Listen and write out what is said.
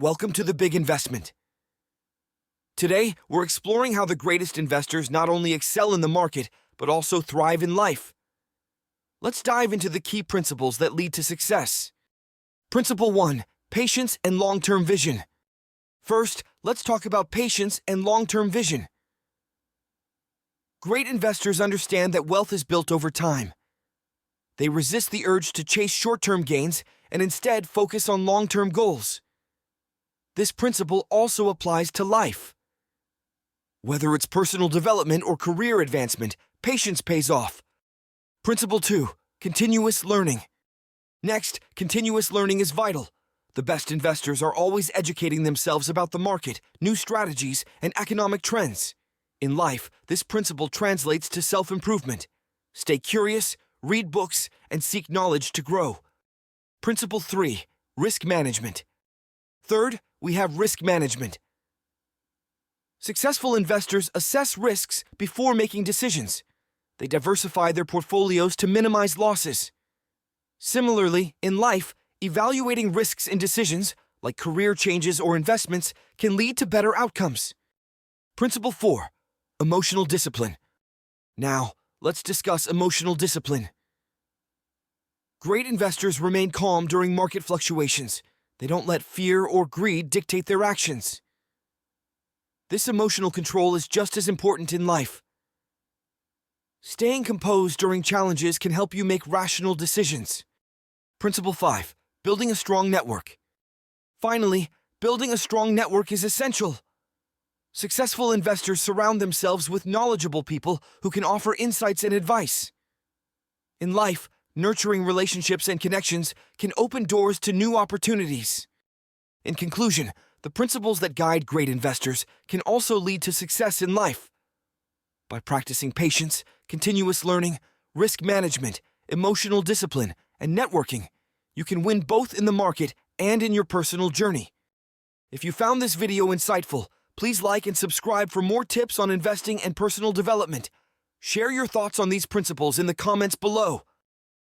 Welcome to The Big Investment. Today, we're exploring how the greatest investors not only excel in the market, but also thrive in life. Let's dive into the key principles that lead to success. Principle 1. Patience and long-term vision. First, let's talk about patience and long-term vision. Great investors understand that wealth is built over time. They resist the urge to chase short-term gains and instead focus on long-term goals. This principle also applies to life. Whether it's personal development or career advancement, patience pays off. Principle 2. Continuous learning. Next, continuous learning is vital. The best investors are always educating themselves about the market, new strategies, and economic trends. In life, this principle translates to self-improvement. Stay curious, read books, and seek knowledge to grow. Principle 3. Risk management. Third, we have risk management. Successful investors assess risks before making decisions. They diversify their portfolios to minimize losses. Similarly, in life, evaluating risks in decisions, like career changes or investments, can lead to better outcomes. Principle 4. Emotional discipline. Now, let's discuss emotional discipline. Great investors remain calm during market fluctuations. They don't let fear or greed dictate their actions. This emotional control is just as important in life. Staying composed during challenges can help you make rational decisions. Principle 5. Building a strong network. Finally, building a strong network is essential. Successful investors surround themselves with knowledgeable people who can offer insights and advice. In life, nurturing relationships and connections can open doors to new opportunities. In conclusion, the principles that guide great investors can also lead to success in life. By practicing patience, continuous learning, risk management, emotional discipline, and networking, you can win both in the market and in your personal journey. If you found this video insightful, please like and subscribe for more tips on investing and personal development. Share your thoughts on these principles in the comments below.